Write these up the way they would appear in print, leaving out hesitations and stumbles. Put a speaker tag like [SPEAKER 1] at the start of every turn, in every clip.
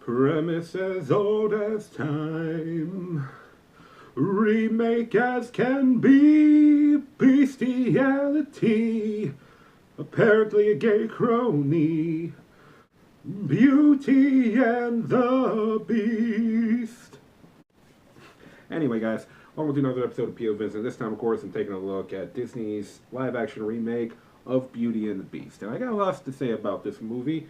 [SPEAKER 1] Premise as old as time. Remake as can be. Bestiality. Apparently a gay crony. Beauty and the Beast. Anyway, guys, we'll do another episode of POVincent. This time, of course, I'm taking a look at Disney's live-action remake of Beauty and the Beast. And I got lots to say about this movie.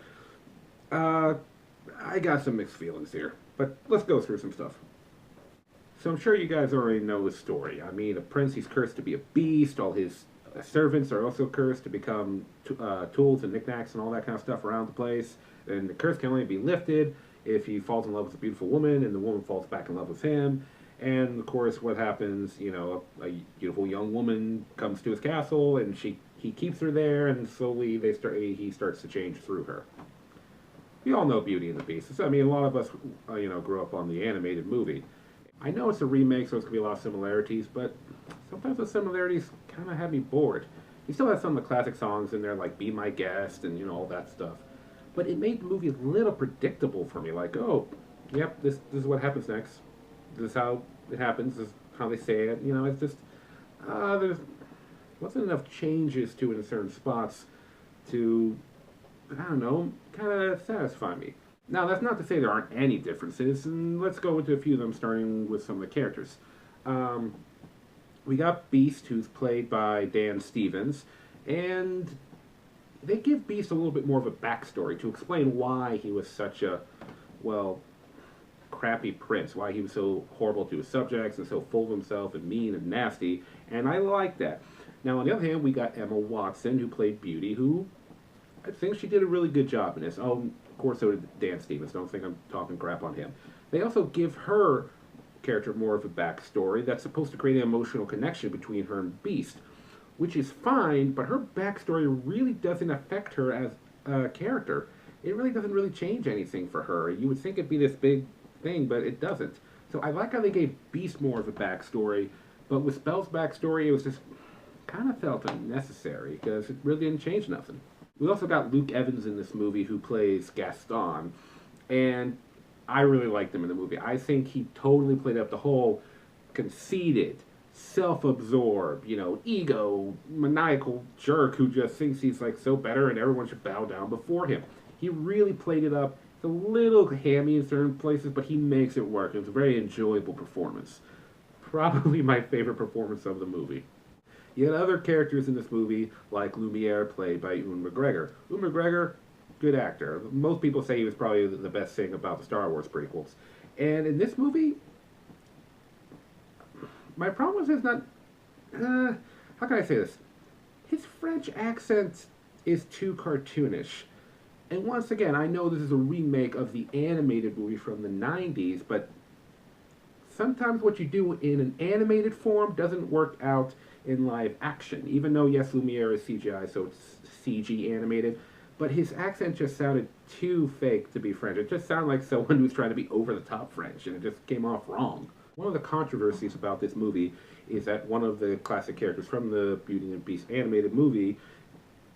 [SPEAKER 1] I got some mixed feelings here, but let's go through some stuff. So I'm sure you guys already know the story. I mean, a prince, he's cursed to be a beast. All his servants are also cursed to become tools and knickknacks and all that kind of stuff around the place. And the curse can only be lifted if he falls in love with a beautiful woman and the woman falls back in love with him. And of course, what happens? You know, a beautiful young woman comes to his castle, and he keeps her there, and slowly he starts to change through her. We all know Beauty and the Beast. I mean, a lot of us, grew up on the animated movie. I know it's a remake, so it's going to be a lot of similarities, but sometimes the similarities kind of have me bored. You still have some of the classic songs in there, like Be My Guest and, all that stuff. But it made the movie a little predictable for me, like, oh, yep, this is what happens next. This is how it happens, this is how they say it. It's just, there wasn't enough changes to it in certain spots to, I don't know, kind of satisfy me. Now, that's not to say there aren't any differences, and let's go into a few of them, starting with some of the characters. We got Beast, who's played by Dan Stevens, and they give Beast a little bit more of a backstory to explain why he was such a, crappy prince, why he was so horrible to his subjects and so full of himself and mean and nasty, and I like that. Now, on the other hand, we got Emma Watson, who played Beauty, who I think she did a really good job in this. Oh, of course, so did Dan Stevens. Don't think I'm talking crap on him. They also give her character more of a backstory that's supposed to create an emotional connection between her and Beast, which is fine, but her backstory really doesn't affect her as a character. It really doesn't really change anything for her. You would think it'd be this big thing, but it doesn't. So I like how they gave Beast more of a backstory, but with Belle's backstory, it was just kind of felt unnecessary because it really didn't change nothing. We also got Luke Evans in this movie who plays Gaston, and I really liked him in the movie. I think he totally played up the whole conceited, self-absorbed, ego, maniacal jerk who just thinks he's like so better and everyone should bow down before him. He really played it up. It's a little hammy in certain places, but he makes it work. It was a very enjoyable performance. Probably my favorite performance of the movie. You had other characters in this movie, like Lumiere, played by Ewan McGregor. Ewan McGregor, good actor. Most people say he was probably the best thing about the Star Wars prequels. And in this movie, my problem is not... how can I say this? His French accent is too cartoonish. And once again, I know this is a remake of the animated movie from the 90s, but sometimes what you do in an animated form doesn't work out in live action. Even though, yes, Lumiere is CGI, so it's CG animated, but his accent just sounded too fake to be French. It just sounded like someone who's trying to be over-the-top French, and it just came off wrong. One of the controversies about this movie is that one of the classic characters from the Beauty and the Beast animated movie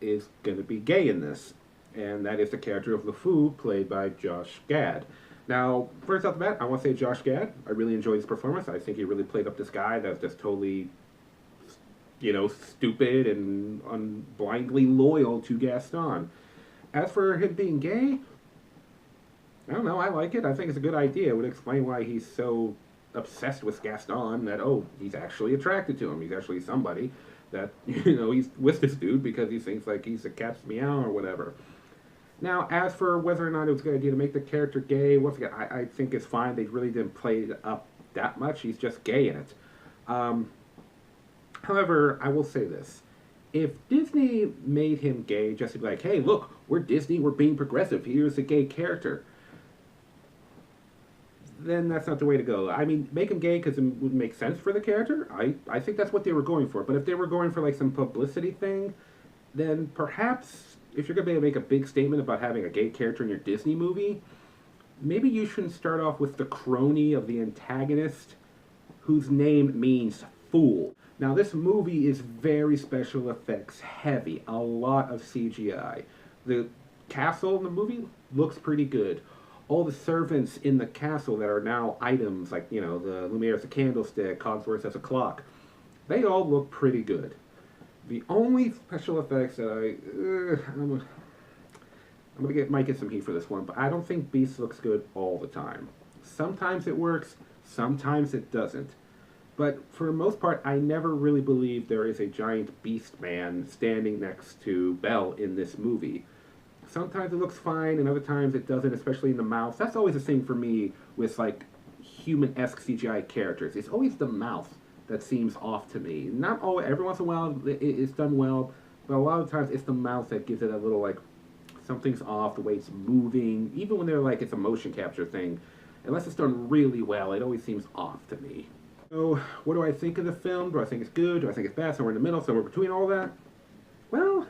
[SPEAKER 1] is going to be gay in this, and that is the character of LeFou, played by Josh Gad. Now, first off the bat, I want to say Josh Gad, I really enjoyed his performance. I think he really played up this guy that's just totally, stupid and blindly loyal to Gaston. As for him being gay, I don't know, I like it. I think it's a good idea. It would explain why he's so obsessed with Gaston that, he's actually attracted to him. He's actually somebody that, he's with this dude because he thinks like he's a cat's meow or whatever. Now, as for whether or not it was a good idea to make the character gay, once again, I think it's fine. They really didn't play it up that much. He's just gay in it. However, I will say this. If Disney made him gay just to be like, hey, look, we're Disney, we're being progressive, here's a gay character, then that's not the way to go. I mean, make him gay because it would make sense for the character. I think that's what they were going for. But if they were going for like some publicity thing, then perhaps if you're going to make a big statement about having a gay character in your Disney movie, maybe you shouldn't start off with the crony of the antagonist whose name means fool. Now, this movie is very special effects heavy, a lot of CGI. The castle in the movie looks pretty good. all the servants in the castle that are now items, like, you know, the Lumiere as a candlestick, Cogsworth as a clock, they all look pretty good. The only special effects that I'm gonna might get some heat for this one, but I don't think Beast looks good all the time. Sometimes it works, sometimes it doesn't. But for the most part, I never really believe there is a giant beast man standing next to Belle in this movie. Sometimes it looks fine, and other times it doesn't, especially in the mouth. That's always the thing for me with, like, human-esque CGI characters. It's always the mouth that seems off to me. Not always, every once in a while it's done well, but a lot of times it's the mouth that gives it a little, like, something's off, the way it's moving. Even when they're like, it's a motion capture thing, unless it's done really well, it always seems off to me. So, what do I think of the film? Do I think it's good? Do I think it's bad? Somewhere in the middle, somewhere between all that? Well,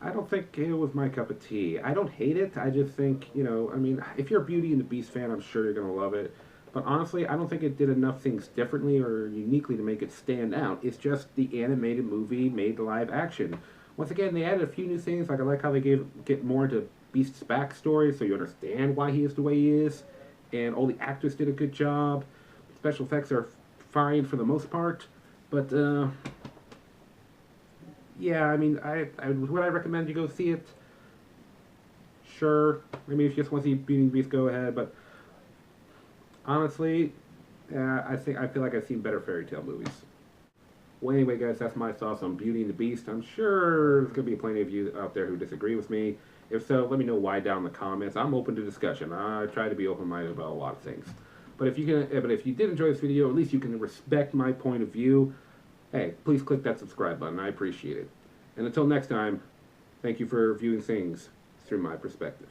[SPEAKER 1] I don't think it was my cup of tea. I don't hate it. I just think, you know, I mean, if you're a Beauty and the Beast fan, I'm sure you're going to love it. But honestly, I don't think it did enough things differently or uniquely to make it stand out. It's just the animated movie made live action. Once again, they added a few new things. Like, I like how they get more into Beast's backstory, so you understand why he is the way he is. And all the actors did a good job. Special effects are fine for the most part. But, yeah, I mean, would I recommend you go see it? Sure. I mean, if you just want to see Beauty and the Beast, go ahead. But honestly, I feel like I've seen better fairy tale movies. Well, anyway, guys, that's my thoughts on Beauty and the Beast. I'm sure there's going to be plenty of you out there who disagree with me. If so, let me know why down in the comments. I'm open to discussion. I try to be open-minded about a lot of things. But if you did enjoy this video, at least you can respect my point of view. Hey, please click that subscribe button. I appreciate it. And until next time, thank you for viewing things through my perspective.